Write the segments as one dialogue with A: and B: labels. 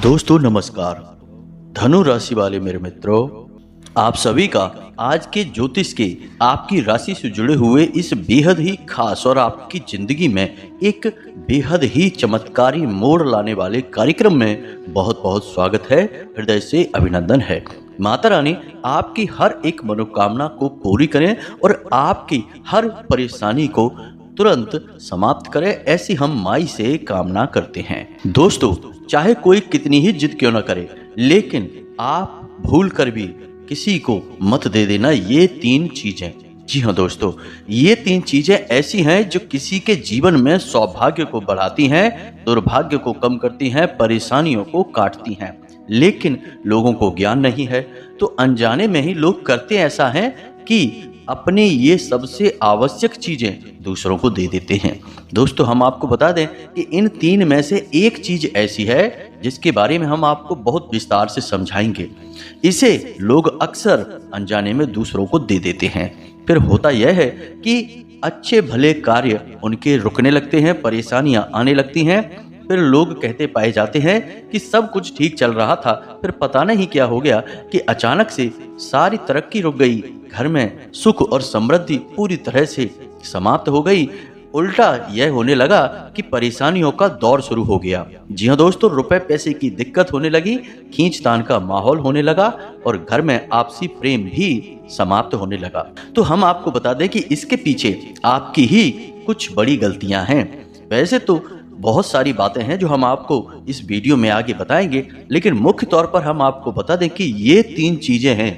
A: दोस्तों नमस्कार। धनु राशि वाले मेरे मित्रों, आप सभी का आज के ज्योतिष के आपकी राशि से जुड़े हुए इस बेहद ही खास और आपकी जिंदगी में एक बेहद ही चमत्कारी मोड़ लाने वाले कार्यक्रम में बहुत बहुत स्वागत है। हृदय से अभिनंदन है। माता रानी आपकी हर एक मनोकामना को पूरी करें और आपकी हर परेशानी को तुरंत समाप्त करे, ऐसी हम माई से कामना करते हैं। दोस्तों, चाहे कोई कितनी ही जिद क्यों ना करे, लेकिन आप भूल कर भी किसी को मत दे देना ये 3 चीजें। जी हाँ दोस्तों, ये 3 चीजें ऐसी हैं जो किसी के जीवन में सौभाग्य को बढ़ाती हैं, दुर्भाग्य को कम करती हैं, परेशानियों को काटती हैं। लेकिन लोगों को ज्ञान नहीं है, तो अनजाने में ही लोग करते ऐसा है कि अपने ये सबसे आवश्यक चीजें दूसरों को दे देते हैं। दोस्तों, हम आपको बता दें कि इन 3 में से एक चीज ऐसी है जिसके बारे में हम आपको बहुत विस्तार से समझाएंगे। इसे लोग अक्सर अनजाने में दूसरों को दे देते हैं। फिर होता यह है कि अच्छे भले कार्य उनके रुकने लगते हैं, परेशानियां आने लगती हैं। फिर लोग कहते पाए जाते हैं कि सब कुछ ठीक चल रहा था, फिर पता नहीं क्या हो गया कि अचानक से सारी तरक्की रुक गई, घर में सुख और समृद्धि पूरी तरह से समाप्त हो गई। उल्टा यह होने लगा कि परेशानियों का दौर शुरू हो गया। जी हाँ दोस्तों, रुपए पैसे की दिक्कत होने लगी, खींचतान का माहौल होने लगा और घर में आपसी प्रेम भी समाप्त होने लगा। तो हम आपको बता दें कि इसके पीछे आपकी ही कुछ बड़ी गलतियां हैं। वैसे तो बहुत सारी बातें हैं जो हम आपको इस वीडियो में आगे बताएंगे, लेकिन मुख्य तौर पर हम आपको बता दें कि ये 3 चीजें हैं,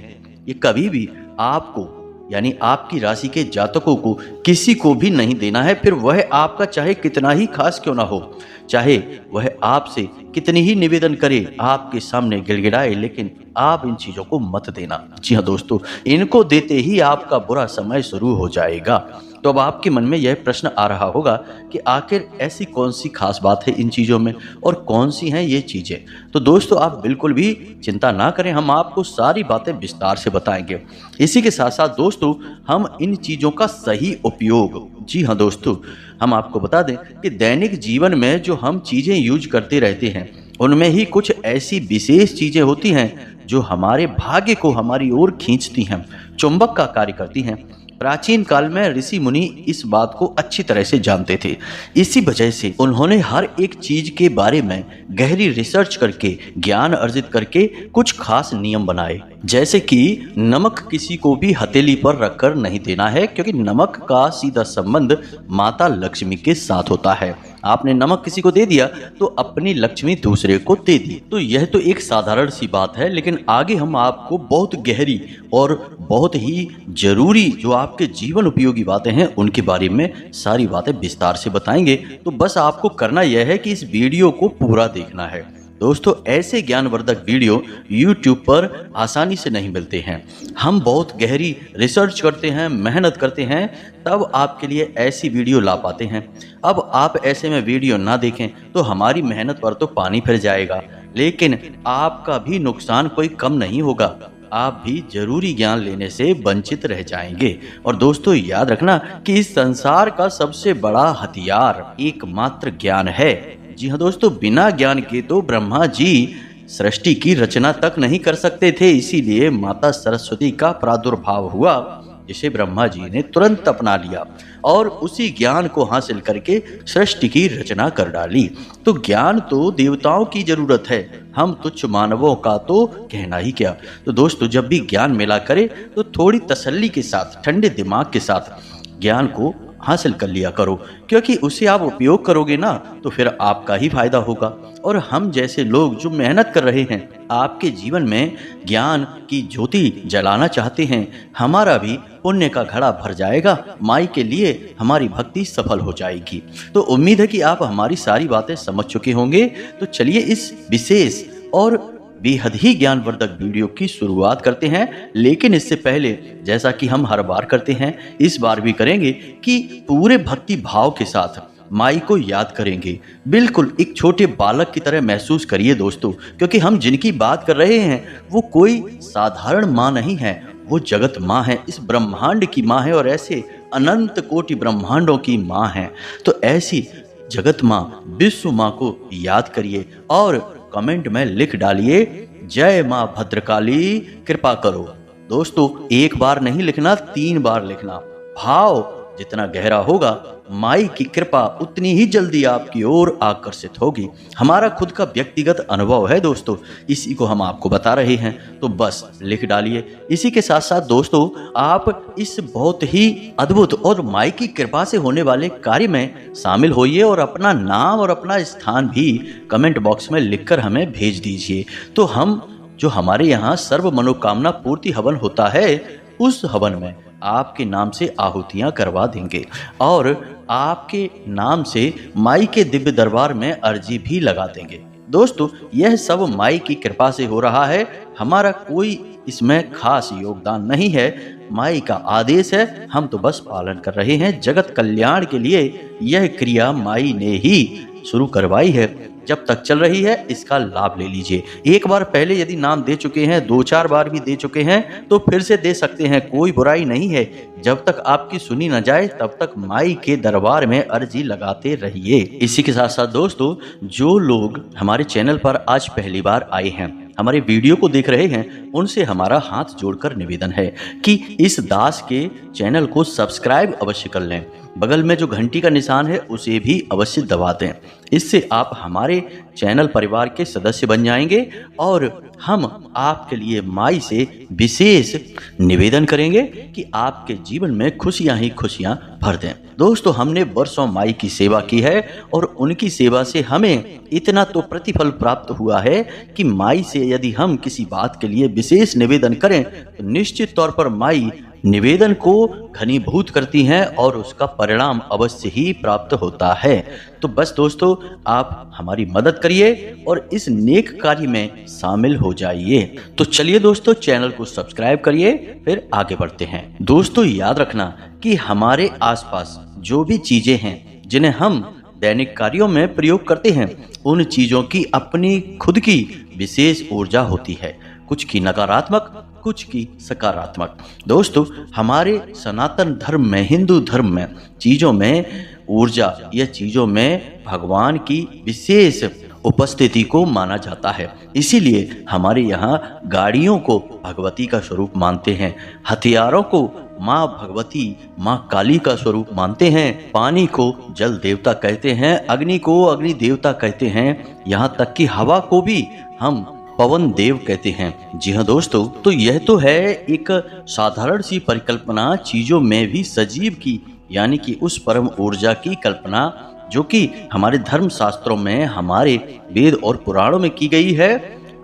A: ये कभी भी आपको यानी आपकी राशि के जातकों को किसी को भी नहीं देना है। फिर वह आपका चाहे कितना ही खास क्यों ना हो, चाहे वह आपसे कितनी ही निवेदन करे, आपके सामने गिड़गिड़ाए, लेकिन आप इन चीजों को मत देना। जी हाँ दोस्तों, इनको देते ही आपका बुरा समय शुरू हो जाएगा। तो अब आपके मन में यह प्रश्न आ रहा होगा कि आखिर ऐसी कौन सी खास बात है इन चीज़ों में और कौन सी हैं ये चीज़ें। तो दोस्तों, आप बिल्कुल भी चिंता ना करें, हम आपको सारी बातें विस्तार से बताएंगे। इसी के साथ साथ दोस्तों, हम इन चीज़ों का सही उपयोग, जी हाँ दोस्तों, हम आपको बता दें कि दैनिक जीवन में जो हम चीज़ें यूज करते रहते हैं, उनमें ही कुछ ऐसी विशेष चीज़ें होती हैं जो हमारे भाग्य को हमारी ओर खींचती हैं, चुंबक का कार्य करती हैं। प्राचीन काल में ऋषि मुनि इस बात को अच्छी तरह से जानते थे। इसी वजह से उन्होंने हर एक चीज के बारे में गहरी रिसर्च करके, ज्ञान अर्जित करके कुछ खास नियम बनाए। जैसे कि नमक किसी को भी हथेली पर रखकर नहीं देना है, क्योंकि नमक का सीधा संबंध माता लक्ष्मी के साथ होता है। आपने नमक किसी को दे दिया तो अपनी लक्ष्मी दूसरे को दे दी। तो यह तो एक साधारण सी बात है, लेकिन आगे हम आपको बहुत गहरी और बहुत ही जरूरी जो आपके जीवन उपयोगी बातें हैं उनके बारे में सारी बातें विस्तार से बताएंगे। तो बस आपको करना यह है कि इस वीडियो को पूरा देखना है। दोस्तों, ऐसे ज्ञानवर्धक वीडियो YouTube पर आसानी से नहीं मिलते हैं। हम बहुत गहरी रिसर्च करते हैं, मेहनत करते हैं, तब आपके लिए ऐसी वीडियो ला पाते हैं। अब आप ऐसे में वीडियो ना देखें तो हमारी मेहनत पर तो पानी फिर जाएगा, लेकिन आपका भी नुकसान कोई कम नहीं होगा। आप भी जरूरी ज्ञान लेने से वंचित रह जाएंगे। और दोस्तों, याद रखना कि इस संसार का सबसे बड़ा हथियार एकमात्र ज्ञान है। जी हाँ दोस्तों, बिना ज्ञान के तो ब्रह्मा जी सृष्टि की रचना तक नहीं कर सकते थे। इसीलिए माता सरस्वती का प्रादुर्भाव हुआ, जिसे ब्रह्मा जी ने तुरंत अपना लिया और उसी ज्ञान को हासिल करके सृष्टि की रचना कर डाली। तो ज्ञान तो देवताओं की जरूरत है, हम तुच्छ मानवों का तो कहना ही क्या। तो दोस्तों, जब भी ज्ञान मिला करे तो थोड़ी तसल्ली के साथ, ठंडे दिमाग के साथ ज्ञान को हासिल कर लिया करो, क्योंकि उसे आप उपयोग करोगे ना तो फिर आपका ही फायदा होगा। और हम जैसे लोग जो मेहनत कर रहे हैं, आपके जीवन में ज्ञान की ज्योति जलाना चाहते हैं, हमारा भी पुण्य का घड़ा भर जाएगा, माई के लिए हमारी भक्ति सफल हो जाएगी। तो उम्मीद है कि आप हमारी सारी बातें समझ चुके होंगे। तो चलिए इस विशेष और बेहद ही ज्ञानवर्धक वीडियो की शुरुआत करते हैं। लेकिन इससे पहले, जैसा कि हम हर बार करते हैं, इस बार भी करेंगे कि पूरे भक्ति भाव के साथ माई को याद करेंगे। बिल्कुल एक छोटे बालक की तरह महसूस करिए दोस्तों, क्योंकि हम जिनकी बात कर रहे हैं वो कोई साधारण माँ नहीं है, वो जगत माँ है, इस ब्रह्मांड की माँ है और ऐसे अनंत कोटि ब्रह्मांडों की माँ है। तो ऐसी जगत माँ, विश्व माँ को याद करिए और कमेंट में लिख डालिए, जय माँ भद्रकाली कृपा करो। दोस्तों, एक बार नहीं लिखना, 3 बार लिखना। भाव जितना गहरा होगा, माई की कृपा उतनी ही जल्दी आपकी ओर आकर्षित होगी। हमारा खुद का व्यक्तिगत अनुभव है दोस्तों, इसी को हम आपको बता रहे हैं, तो बस लिख डालिए। इसी के साथ साथ दोस्तों, आप इस बहुत ही अद्भुत और माई की कृपा से होने वाले कार्य में शामिल होइए और अपना नाम और अपना स्थान भी कमेंट बॉक्स में लिखकर हमें भेज दीजिए। तो हम जो हमारे यहाँ सर्व मनोकामना पूर्ति हवन होता है, उस हवन में आपके नाम से आहुतियां करवा देंगे और आपके नाम से माई के दिव्य दरबार में अर्जी भी लगा देंगे। दोस्तों, यह सब माई की कृपा से हो रहा है, हमारा कोई इसमें खास योगदान नहीं है। माई का आदेश है, हम तो बस पालन कर रहे हैं। जगत कल्याण के लिए यह क्रिया माई ने ही शुरू करवाई है, जब तक चल रही है इसका लाभ ले लीजिए। एक बार पहले यदि नाम दे चुके हैं, 2-4 बार भी दे चुके हैं, तो फिर से दे सकते हैं, कोई बुराई नहीं है। जब तक आपकी सुनी न जाए तब तक माई के दरबार में अर्जी लगाते रहिए। इसी के साथ साथ दोस्तों, जो लोग हमारे चैनल पर आज पहली बार आए हैं, हमारे वीडियो को देख रहे हैं, उनसे हमारा हाथ जोड़कर निवेदन है कि इस दास के चैनल को सब्सक्राइब अवश्य कर लें। बगल में जो घंटी का निशान है उसे भी अवश्य दबा दें। इससे आप हमारे चैनल परिवार के सदस्य बन जाएंगे और हम आपके लिए माई से विशेष निवेदन करेंगे कि आपके जीवन में खुशियां ही खुशियां भर दें। दोस्तों, हमने वर्षों माई की सेवा की है और उनकी सेवा से हमें इतना तो प्रतिफल प्राप्त हुआ है कि माई से यदि हम किसी बात के लिए विशेष निवेदन करें तो निश्चित तौर पर माई निवेदन को घनीभूत करती हैं और उसका परिणाम अवश्य ही प्राप्त होता है। तो बस दोस्तों, आप हमारी मदद करिए और इस नेक कार्य में शामिल हो जाइए। तो चलिए दोस्तों, चैनल को सब्सक्राइब करिए, फिर आगे बढ़ते हैं। दोस्तों, याद रखना कि हमारे आसपास जो भी चीजें हैं जिन्हें हम दैनिक कार्यों में प्रयोग करते हैं, उन चीजों की अपनी खुद की विशेष ऊर्जा होती है, कुछ की नकारात्मक, कुछ की सकारात्मक। दोस्तों, हमारे सनातन धर्म में, हिंदू धर्म में चीजों में ऊर्जा या चीजों में भगवान की विशेष उपस्थिति को माना जाता है। इसीलिए हमारे यहाँ गाड़ियों को भगवती का स्वरूप मानते हैं, हथियारों को माँ भगवती, माँ काली का स्वरूप मानते हैं, पानी को जल देवता कहते हैं, अग्नि को अग्नि देवता कहते हैं, यहाँ तक कि हवा को भी हम पवन देव कहते हैं। जी हाँ दोस्तों, तो यह तो है एक साधारण सी परिकल्पना चीजों में भी सजीव की, यानी कि उस परम ऊर्जा की कल्पना जो कि हमारे धर्म शास्त्रों में, हमारे वेद और पुराणों में की गई है।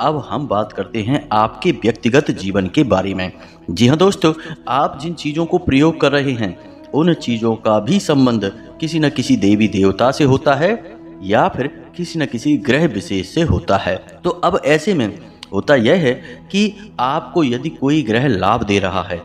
A: अब हम बात करते हैं आपके व्यक्तिगत जीवन के बारे में। जी हाँ दोस्तों, आप जिन चीजों को प्रयोग कर रहे हैं, उन चीजों का भी संबंध किसी न किसी देवी देवता से होता है या फिर किसी न किसी ग्रह विशेष से होता है। तो अब ऐसे में होता यह है कि आपको यदि कोई ग्रह लाभ दे रहा है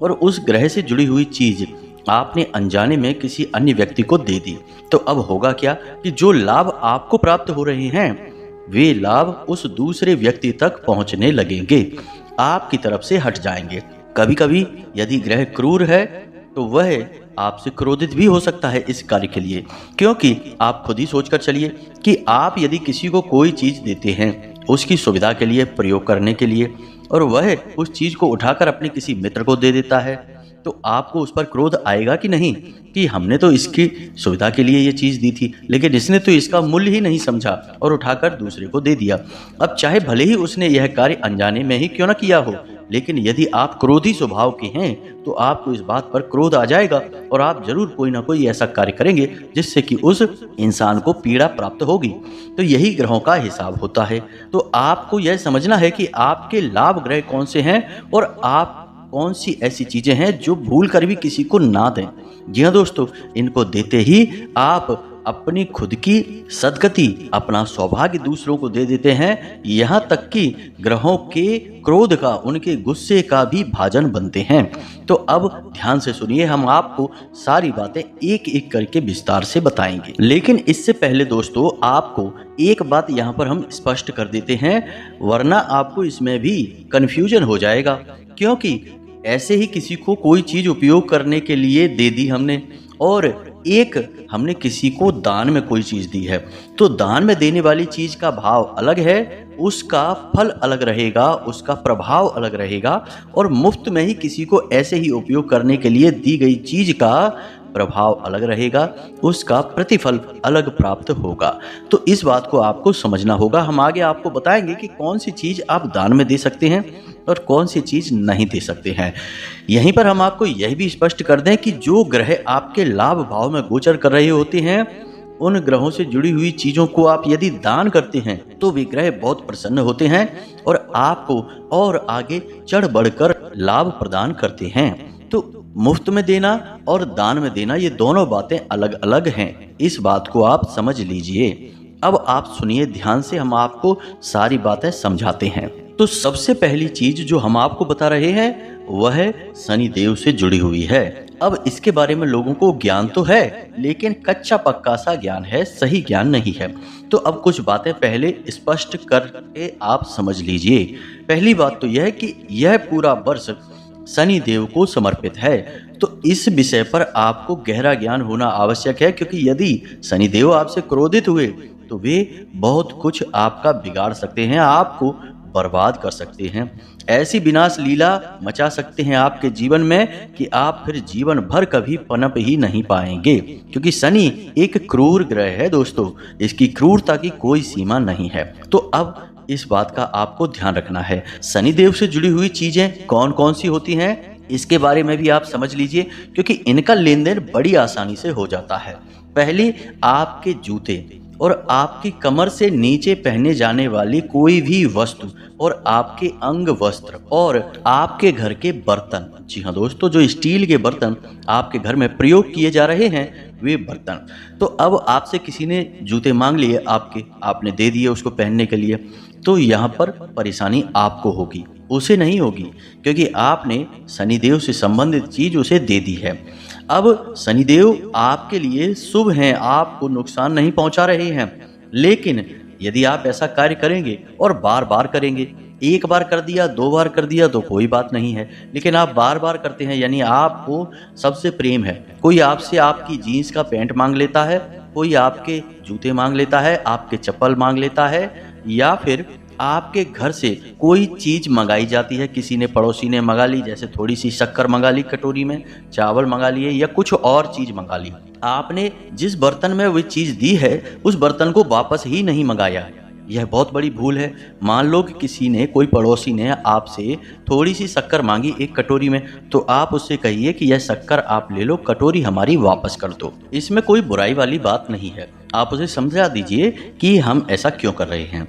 A: और उस ग्रह से जुड़ी हुई चीज आपने अनजाने में किसी अन्य व्यक्ति को दे दी, तो अब होगा क्या कि जो लाभ आपको प्राप्त हो रहे हैं, वे लाभ उस दूसरे व्यक्ति तक पहुंचने लगेंगे, आपकी तरफ से हट जाएंगे। कभी कभी यदि ग्रह क्रूर है तो वह आपसे क्रोधित भी हो सकता है इस कार्य के लिए, क्योंकि आप खुद ही सोचकर चलिए कि आप यदि किसी को कोई चीज देते हैं उसकी सुविधा के लिए, प्रयोग करने के लिए, और वह उस चीज को उठाकर अपने किसी मित्र को दे देता है, तो आपको उस पर क्रोध आएगा कि नहीं कि हमने तो इसकी सुविधा के लिए ये चीज दी थी, लेकिन इसने तो इसका मूल्य ही नहीं समझा और उठाकर दूसरे को दे दिया। अब चाहे भले ही उसने यह कार्य अनजाने में ही क्यों ना किया हो, लेकिन यदि आप क्रोधी स्वभाव के हैं तो आपको इस बात पर क्रोध आ जाएगा और आप जरूर कोई ना कोई ऐसा कार्य करेंगे जिससे कि उस इंसान को पीड़ा प्राप्त होगी। तो यही ग्रहों का हिसाब होता है। तो आपको यह समझना है कि आपके लाभ ग्रह कौन से हैं और आप कौन सी ऐसी चीजें हैं जो भूल कर भी किसी को ना दें। जी हाँ दोस्तों, इनको देते ही आप अपनी खुद की सदगति, अपना सौभाग्य दूसरों को दे देते हैं, यहाँ तक कि ग्रहों के क्रोध का, उनके गुस्से का भी भाजन बनते हैं। तो अब ध्यान से सुनिए, हम आपको सारी बातें एक एक करके विस्तार से बताएंगे। लेकिन इससे पहले दोस्तों, आपको एक बात यहाँ पर हम स्पष्ट कर देते हैं, वरना आपको इसमें भी कंफ्यूजन हो जाएगा। क्योंकि ऐसे ही किसी को कोई चीज उपयोग करने के लिए दे दी हमने और एक हमने किसी को दान में कोई चीज़ दी है, तो दान में देने वाली चीज़ का भाव अलग है, उसका फल अलग रहेगा, उसका प्रभाव अलग रहेगा। और मुफ्त में ही किसी को ऐसे ही उपयोग करने के लिए दी गई चीज़ का प्रभाव अलग रहेगा, उसका प्रतिफल अलग प्राप्त होगा। तो इस बात को आपको समझना होगा। हम आगे आपको बताएंगे कि कौन सी चीज़ आप दान में दे सकते हैं और कौन सी चीज़ नहीं दे सकते हैं। यहीं पर हम आपको यह भी स्पष्ट कर दें कि जो ग्रह आपके लाभ भाव में गोचर कर रहे होते हैं, उन ग्रहों से जुड़ी हुई चीज़ों को आप यदि दान करते हैं तो वे ग्रह बहुत प्रसन्न होते हैं और आपको और आगे चढ़ बढ़कर लाभ प्रदान करते हैं। तो मुफ्त में देना और दान में देना, ये दोनों बातें अलग अलग हैं। इस बात को आप समझ लीजिए। अब आप सुनिए ध्यान से, हम आपको सारी बातें समझाते हैं। तो सबसे पहली चीज जो हम आपको बता रहे हैं वह शनि देव से जुड़ी हुई है। अब इसके बारे में लोगों को ज्ञान तो है, लेकिन कच्चा पक्का सा ज्ञान है, सही ज्ञान नहीं है। तो अब कुछ बातें पहले स्पष्ट करके आप समझ लीजिए। पहली बात तो यह है कि यह पूरा वर्ष शनि देव को समर्पित है। तो इस विषय पर आपको गहरा ज्ञान होना आवश्यक है, क्योंकि यदि शनि देव आपसे क्रोधित हुए तो वे बहुत कुछ आपका बिगाड़ सकते हैं, आपको बर्बाद कर सकते हैं, ऐसी विनाश लीला मचा सकते हैं आपके जीवन में कि आप फिर जीवन भर कभी पनप ही नहीं पाएंगे। क्योंकि शनि एक क्रूर ग्रह है दोस्तों, इसकी क्रूरता की कोई सीमा नहीं है। तो अब इस बात का आपको ध्यान रखना है। शनि देव से जुड़ी हुई चीजें कौन कौन सी होती हैं, इसके बारे में भी आप समझ लीजिए, क्योंकि इनका लेन देन बड़ी आसानी से हो जाता है। पहले आपके जूते और आपकी कमर से नीचे पहने जाने वाली कोई भी वस्तु और आपके अंग वस्त्र और आपके घर के बर्तन, जी हाँ दोस्तों, जो स्टील के बर्तन आपके घर में प्रयोग किए जा रहे हैं वे बर्तन। तो अब आपसे किसी ने जूते मांग लिए आपने दे दिए उसको पहनने के लिए, तो यहाँ पर परेशानी आपको होगी, उसे नहीं होगी, क्योंकि आपने शनिदेव से संबंधित चीज उसे दे दी है। अब शनिदेव आपके लिए शुभ हैं, आपको नुकसान नहीं पहुंचा रहे हैं। लेकिन यदि आप ऐसा कार्य करेंगे और बार बार करेंगे, एक बार कर दिया, दो बार कर दिया तो कोई बात नहीं है, लेकिन आप बार बार करते हैं, यानी आपको सबसे प्रेम है, कोई आपसे आपकी जीन्स का पैंट मांग लेता है, कोई आपके जूते मांग लेता है, आपके चप्पल मांग लेता है, या फिर आपके घर से कोई चीज मंगाई जाती है, किसी ने पड़ोसी ने मंगा ली, जैसे थोड़ी सी शक्कर मंगा ली कटोरी में, चावल मंगा लिए या कुछ और चीज मंगा ली, आपने जिस बर्तन में वो चीज दी है उस बर्तन को वापस ही नहीं मंगाया, यह बहुत बड़ी भूल है। मान लो कि किसी ने, कोई पड़ोसी ने आपसे थोड़ी सी शक्कर मांगी एक कटोरी में, तो आप उससे कहिए कि यह शक्कर आप ले लो, कटोरी हमारी वापस कर दो। इसमें कोई बुराई वाली बात नहीं है, आप उसे समझा दीजिए कि हम ऐसा क्यों कर रहे हैं।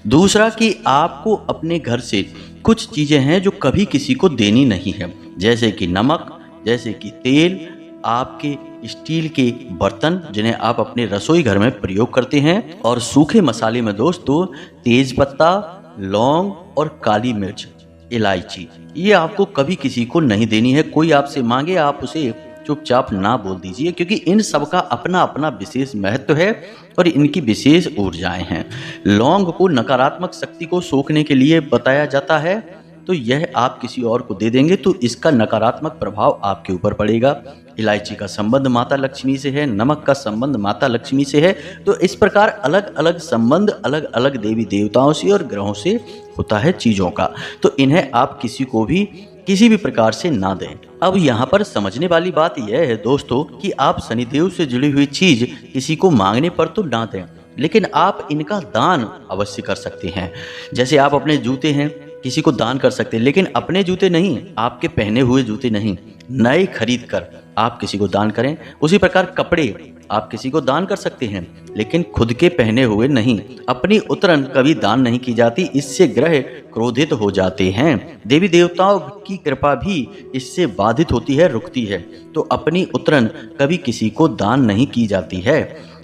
A: दूसरा कि आपको अपने घर से कुछ चीजें हैं जो कभी किसी को देनी नहीं है, जैसे कि नमक, जैसे कि तेल, आपके स्टील के बर्तन जिन्हें आप अपने रसोई घर में प्रयोग करते हैं, और सूखे मसाले में दोस्तों तेज पत्ता, लौंग और काली मिर्च, इलायची, ये आपको कभी किसी को नहीं देनी है। कोई आपसे मांगे आप उसे चुपचाप ना बोल दीजिए, क्योंकि इन सब का अपना अपना विशेष महत्व है और इनकी विशेष ऊर्जाएं हैं। लौंग को नकारात्मक शक्ति को सोखने के लिए बताया जाता है, तो यह आप किसी और को दे देंगे तो इसका नकारात्मक प्रभाव आपके ऊपर पड़ेगा। इलायची का संबंध माता लक्ष्मी से है, नमक का संबंध माता लक्ष्मी से है। तो इस प्रकार अलग अलग संबंध अलग अलग देवी देवताओं से और ग्रहों से होता है चीज़ों का, तो इन्हें आप किसी को भी किसी भी प्रकार से ना दें। अब यहाँ पर समझने वाली बात यह है दोस्तों कि आप शनिदेव से जुड़ी हुई चीज किसी को मांगने पर तो ना दें, लेकिन आप इनका दान अवश्य कर सकते हैं। जैसे आप अपने जूते हैं किसी को दान कर सकते हैं, लेकिन अपने जूते नहीं, आपके पहने हुए जूते नहीं, नए खरीद कर आप किसी को दान करें। उसी प्रकार कपड़े आप किसी को दान कर सकते हैं, लेकिन खुद के पहने हुए नहीं। अपनी उतरन कभी दान नहीं की जाती, इससे ग्रह क्रोधित हो जाते हैं। देवी देवताओं की कृपा भी इससे बाधित होती है, रुकती है। तो अपनी उतरन कभी किसी को दान नहीं की जाती है।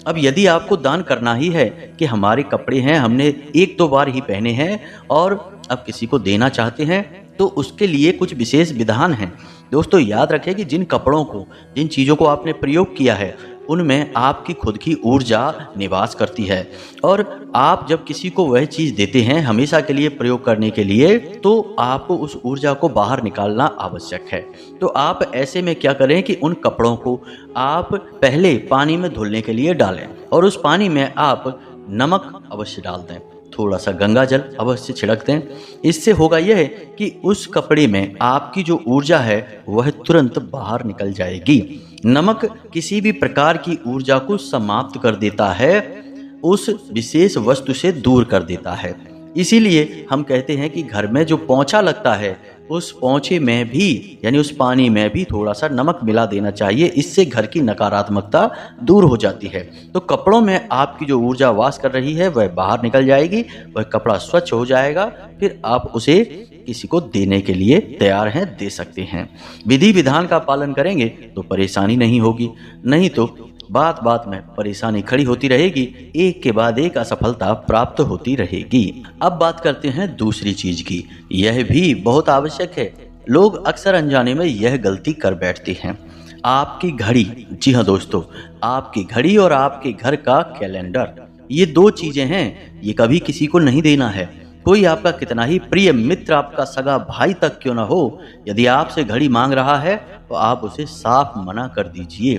A: अब यदि आपको दान करना ही है कि हमारे कपड़े हैं, हमने एक दो बार ही पहने हैं और अब किसी को देना चाहते हैं, तो उसके लिए कुछ विशेष विधान हैं। दोस्तों याद रखें कि जिन कपड़ों को, जिन चीज़ों को आपने प्रयोग किया है उनमें आपकी खुद की ऊर्जा निवास करती है। और आप जब किसी को वह चीज़ देते हैं हमेशा के लिए प्रयोग करने के लिए, तो आपको उस ऊर्जा को बाहर निकालना आवश्यक है। तो आप ऐसे में क्या करें कि उन कपड़ों को आप पहले पानी में धुलने के लिए डालें और उस पानी में आप नमक अवश्य डाल दें, थोड़ा सा गंगा जल अवश्य छिड़क दें। इससे होगा यह कि उस कपड़े में आपकी जो ऊर्जा है वह तुरंत बाहर निकल जाएगी। नमक किसी भी प्रकार की ऊर्जा को समाप्त कर देता है, उस विशेष वस्तु से दूर कर देता है। इसीलिए हम कहते हैं कि घर में जो पोंछा लगता है उस पोंछे में भी यानी उस पानी में भी थोड़ा सा नमक मिला देना चाहिए। इससे घर की नकारात्मकता दूर हो जाती है। तो कपड़ों में आपकी जो ऊर्जा वास कर रही है वह बाहर निकल जाएगी, वह कपड़ा स्वच्छ हो जाएगा, फिर आप उसे किसी को देने के लिए तैयार हैं, दे सकते हैं। विधि विधान का पालन करेंगे तो परेशानी नहीं होगी, नहीं तो बात बात में परेशानी खड़ी होती रहेगी, एक के बाद एक असफलता प्राप्त होती रहेगी। अब बात करते हैं दूसरी चीज की, यह भी बहुत आवश्यक है। लोग अक्सर अनजाने में यह गलती कर बैठते हैं। आपकी घड़ी, जी हाँ दोस्तों, आपकी घड़ी और आपके घर का कैलेंडर, ये दो चीजें हैं, ये कभी किसी को नहीं देना है। कोई आपका कितना ही प्रिय मित्र, आपका सगा भाई तक क्यों ना हो, यदि आपसे घड़ी मांग रहा है तो आप उसे साफ मना कर दीजिए,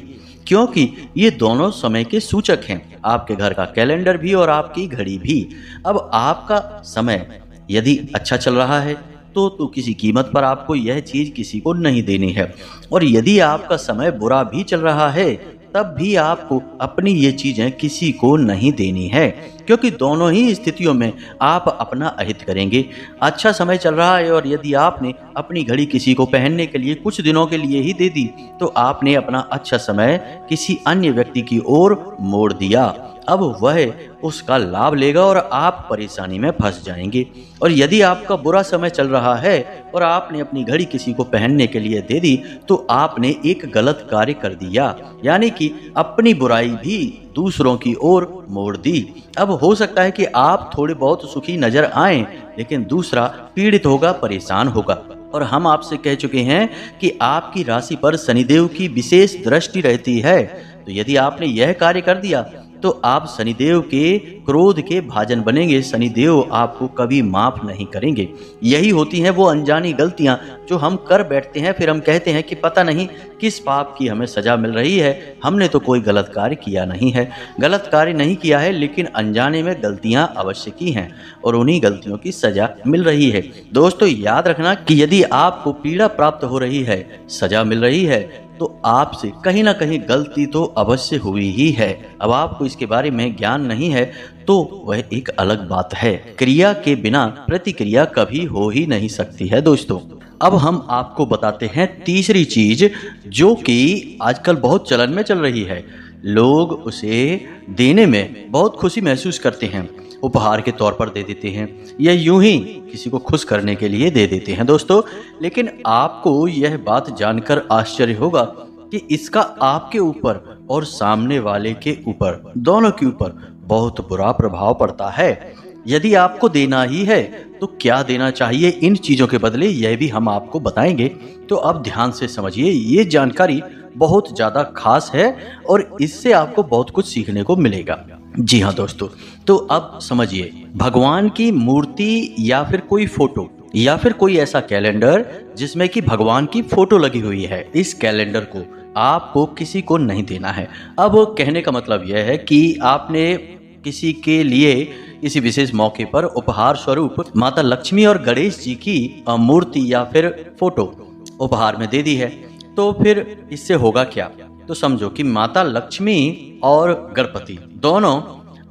A: क्योंकि ये दोनों समय के सूचक हैं, आपके घर का कैलेंडर भी और आपकी घड़ी भी। अब आपका समय यदि अच्छा चल रहा है तो किसी कीमत पर आपको यह चीज किसी को नहीं देनी है, और यदि आपका समय बुरा भी चल रहा है तब भी आपको अपनी ये चीजें किसी को नहीं देनी है, क्योंकि दोनों ही स्थितियों में आप अपना अहित करेंगे। अच्छा समय चल रहा है और यदि आपने अपनी घड़ी किसी को पहनने के लिए कुछ दिनों के लिए ही दे दी तो आपने अपना अच्छा समय किसी अन्य व्यक्ति की ओर मोड़ दिया। अब वह उसका लाभ लेगा और आप परेशानी में फंस जाएंगे। और यदि आपका बुरा समय चल रहा है और आपने अपनी घड़ी किसी को पहनने के लिए दे दी तो आपने एक गलत कार्य कर दिया, यानी कि अपनी बुराई भी दूसरों की ओर मोड़ दी। अब हो सकता है कि आप थोड़े बहुत सुखी नजर आएं, लेकिन दूसरा पीड़ित होगा, परेशान होगा। और हम आपसे कह चुके हैं कि आपकी राशि पर शनिदेव की विशेष दृष्टि रहती है, तो यदि आपने यह कार्य कर दिया तो आप शनिदेव के क्रोध के भाजन बनेंगे। शनिदेव आपको कभी माफ नहीं करेंगे। यही होती हैं वो अनजानी गलतियां जो हम कर बैठते हैं, फिर हम कहते हैं कि पता नहीं किस पाप की हमें सजा मिल रही है, हमने तो कोई गलत कार्य किया नहीं है। गलत कार्य नहीं किया है, लेकिन अनजाने में गलतियां अवश्य की हैं और उन्हीं गलतियों की सजा मिल रही है। दोस्तों याद रखना कि यदि आपको पीड़ा प्राप्त हो रही है, सजा मिल रही है, तो आपसे कहीं ना कहीं गलती तो अवश्य हुई ही है। अब आपको इसके बारे में ज्ञान नहीं है तो वह एक अलग बात है। क्रिया के बिना प्रतिक्रिया कभी हो ही नहीं सकती है दोस्तों। अब हम आपको बताते हैं तीसरी चीज जो कि आजकल बहुत चलन में चल रही है। लोग उसे देने में बहुत खुशी महसूस करते हैं, उपहार के तौर पर दे देते हैं या यूं ही किसी को खुश करने के लिए दे देते हैं दोस्तों। लेकिन आपको यह बात जानकर आश्चर्य होगा कि इसका आपके ऊपर और सामने वाले के ऊपर, दोनों के ऊपर बहुत बुरा प्रभाव पड़ता है। यदि आपको देना ही है तो क्या देना चाहिए इन चीजों के बदले, यह भी हम आपको बताएंगे। तो अब ध्यान से समझिए, ये जानकारी बहुत ज्यादा खास है और इससे आपको बहुत कुछ सीखने को मिलेगा। जी हाँ दोस्तों, तो अब समझिए, भगवान की मूर्ति या फिर कोई फोटो या फिर कोई ऐसा कैलेंडर जिसमें कि भगवान की फोटो लगी हुई है, इस कैलेंडर को आपको किसी को नहीं देना है। अब कहने का मतलब यह है कि आपने किसी के लिए किसी विशेष मौके पर उपहार स्वरूप माता लक्ष्मी और गणेश जी की मूर्ति या फिर फोटो उपहार में दे दी है, तो फिर इससे होगा क्या? तो समझो कि माता लक्ष्मी और गणपति दोनों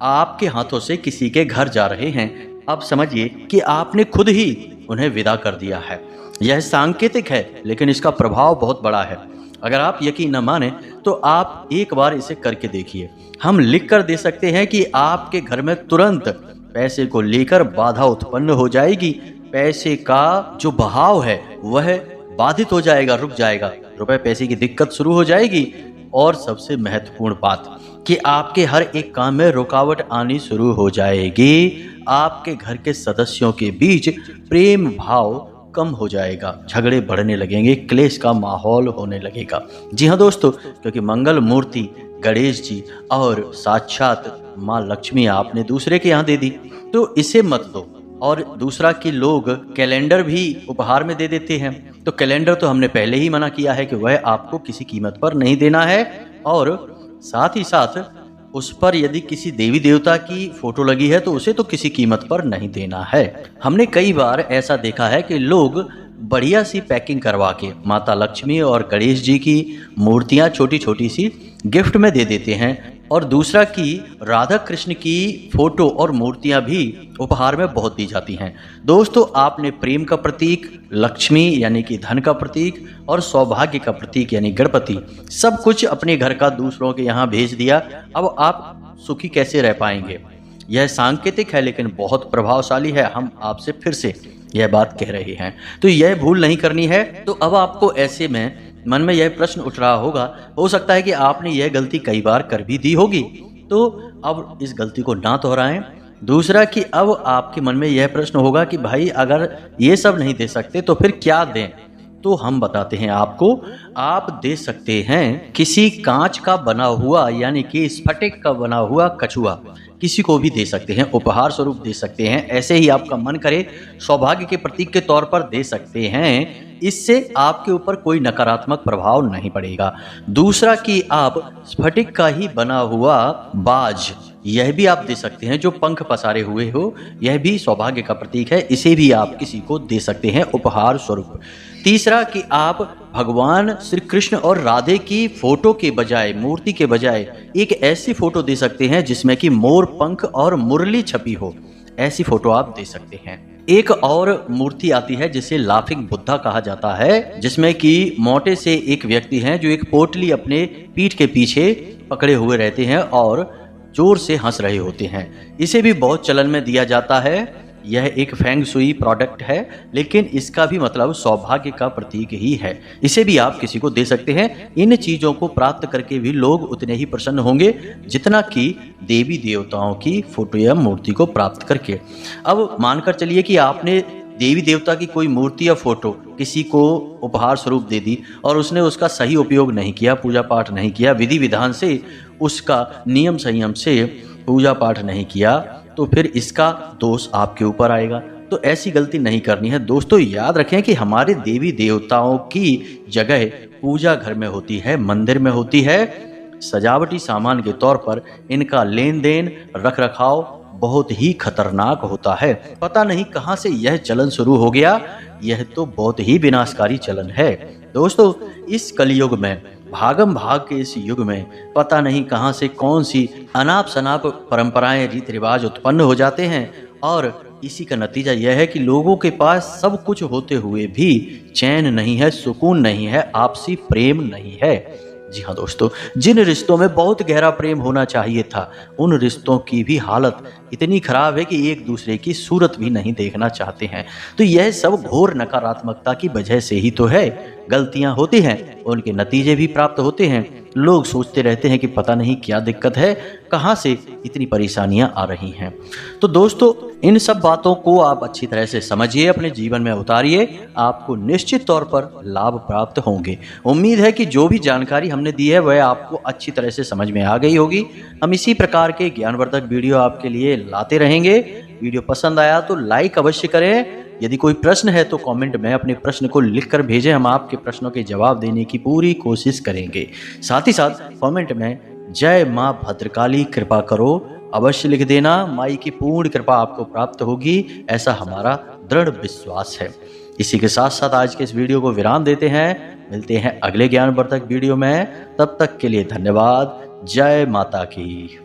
A: आपके हाथों से किसी के घर जा रहे हैं। अब समझिए कि आपने खुद ही उन्हें विदा कर दिया है। यह सांकेतिक है, लेकिन इसका प्रभाव बहुत बड़ा है। अगर आप यकीन न माने तो आप एक बार इसे करके देखिए। हम लिख कर दे सकते हैं कि आपके घर में तुरंत पैसे को लेकर बाधा उत्पन्न हो जाएगी। पैसे का जो बहाव है वह बाधित हो जाएगा, रुक जाएगा, रुपए पैसे की दिक्कत शुरू हो जाएगी। और सबसे महत्वपूर्ण बात कि आपके हर एक काम में रुकावट आनी शुरू हो जाएगी। आपके घर के सदस्यों के बीच प्रेम भाव कम हो जाएगा, झगड़े बढ़ने लगेंगे, क्लेश का माहौल होने लगेगा। जी हाँ दोस्तों, क्योंकि मंगल मूर्ति गणेश जी और साक्षात माँ लक्ष्मी आपने दूसरे के यहाँ दे दी, तो इसे मत दो। और दूसरा कि लोग कैलेंडर भी उपहार में दे देते हैं, तो कैलेंडर तो हमने पहले ही मना किया है कि वह आपको किसी कीमत पर नहीं देना है। और साथ ही साथ उस पर यदि किसी देवी देवता की फोटो लगी है तो उसे तो किसी कीमत पर नहीं देना है। हमने कई बार ऐसा देखा है कि लोग बढ़िया सी पैकिंग करवा के माता लक्ष्मी और गणेश जी की मूर्तियां छोटी छोटी सी गिफ्ट में दे देते हैं, और दूसरा कि राधा कृष्ण की फोटो और मूर्तियां भी उपहार में बहुत दी जाती हैं। दोस्तों, आपने प्रेम का प्रतीक लक्ष्मी यानी कि धन का प्रतीक और सौभाग्य का प्रतीक यानी गणपति सब कुछ अपने घर का दूसरों के यहाँ भेज दिया। अब आप सुखी कैसे रह पाएंगे? यह सांकेतिक है लेकिन बहुत प्रभावशाली है। हम आपसे फिर से यह बात कह रहे हैं, तो यह भूल नहीं करनी है। तो अब आपको ऐसे में मन में यह प्रश्न उठ रहा होगा, हो सकता है कि आपने यह गलती कई बार कर भी दी होगी, तो अब इस गलती को ना दोहराएं। दूसरा कि अब आपके मन में यह प्रश्न होगा कि भाई अगर ये सब नहीं दे सकते तो फिर क्या दें? तो हम बताते हैं आपको, आप दे सकते हैं किसी कांच का बना हुआ यानी कि स्फटिक का बना हुआ कछुआ, किसी को भी दे सकते हैं, उपहार स्वरूप दे सकते हैं। ऐसे ही आपका मन करे सौभाग्य के प्रतीक के तौर पर दे सकते हैं, इससे आपके ऊपर कोई नकारात्मक प्रभाव नहीं पड़ेगा। दूसरा कि आप स्फटिक का ही बना हुआ बाज, यह भी आप दे सकते हैं, जो पंख पसारे हुए हो, यह भी सौभाग्य का प्रतीक है, इसे भी आप किसी को दे सकते हैं उपहार स्वरूप। तीसरा कि आप भगवान श्री कृष्ण और राधे की फोटो के बजाय, मूर्ति के बजाय एक ऐसी फोटो दे सकते हैं जिसमें कि मोर पंख और मुरली छपी हो, ऐसी फोटो आप दे सकते हैं। एक और मूर्ति आती है जिसे लाफिंग बुद्धा कहा जाता है, जिसमें कि मोटे से एक व्यक्ति हैं जो एक पोटली अपने पीठ के पीछे पकड़े हुए रहते हैं और जोर से हंस रहे होते हैं। इसे भी बहुत चलन में दिया जाता है। यह एक फेंग शुई प्रोडक्ट है, लेकिन इसका भी मतलब सौभाग्य का प्रतीक ही है। इसे भी आप किसी को दे सकते हैं। इन चीज़ों को प्राप्त करके भी लोग उतने ही प्रसन्न होंगे जितना कि देवी देवताओं की फोटो या मूर्ति को प्राप्त करके। अब मानकर चलिए कि आपने देवी देवता की कोई मूर्ति या फोटो किसी को उपहार स्वरूप दे दी और उसने उसका सही उपयोग नहीं किया, पूजा पाठ नहीं किया, विधि विधान से उसका नियम संयम से पूजा पाठ नहीं किया, तो फिर इसका दोष आपके ऊपर आएगा। तो ऐसी गलती नहीं करनी है। दोस्तों, याद रखें कि हमारे देवी देवताओं की जगह पूजा घर में होती है, मंदिर में होती है। सजावटी सामान के तौर पर इनका लेन देन, रख रखाव बहुत ही खतरनाक होता है। पता नहीं कहां से यह चलन शुरू हो गया, यह तो बहुत ही विनाशकारी चलन है। दोस्तों, इस कलयुग में, भागम भाग के इस युग में पता नहीं कहां से कौन सी अनाप शनाप परंपराएं, रीति रिवाज उत्पन्न हो जाते हैं, और इसी का नतीजा यह है कि लोगों के पास सब कुछ होते हुए भी चैन नहीं है, सुकून नहीं है, आपसी प्रेम नहीं है। जी हाँ दोस्तों, जिन रिश्तों में बहुत गहरा प्रेम होना चाहिए था, उन रिश्तों की भी हालत इतनी खराब है कि एक दूसरे की सूरत भी नहीं देखना चाहते हैं। तो यह सब घोर नकारात्मकता की वजह से ही तो है। गलतियां होती हैं, उनके नतीजे भी प्राप्त होते हैं। लोग सोचते रहते हैं कि पता नहीं क्या दिक्कत है, कहाँ से इतनी परेशानियां आ रही हैं। तो दोस्तों, इन सब बातों को आप अच्छी तरह से समझिए, अपने जीवन में उतारिए, आपको निश्चित तौर पर लाभ प्राप्त होंगे। उम्मीद है कि जो भी जानकारी हमने दी है वह आपको अच्छी तरह से समझ में आ गई होगी। हम इसी प्रकार के ज्ञानवर्धक वीडियो आपके लिए लाते रहेंगे। वीडियो पसंद आया तो लाइक अवश्य करें। यदि कोई प्रश्न है तो कमेंट में अपने प्रश्न को लिखकर भेजें, हम आपके प्रश्नों के जवाब देने की पूरी कोशिश करेंगे। साथ ही साथ कमेंट में जय माँ भद्रकाली कृपा करो अवश्य लिख देना। माई की पूर्ण कृपा आपको प्राप्त होगी, ऐसा हमारा दृढ़ विश्वास है। इसी के साथ साथ आज के इस वीडियो को विराम देते हैं। मिलते हैं अगले ज्ञानवर्धक वीडियो में, तब तक के लिए धन्यवाद। जय माता की।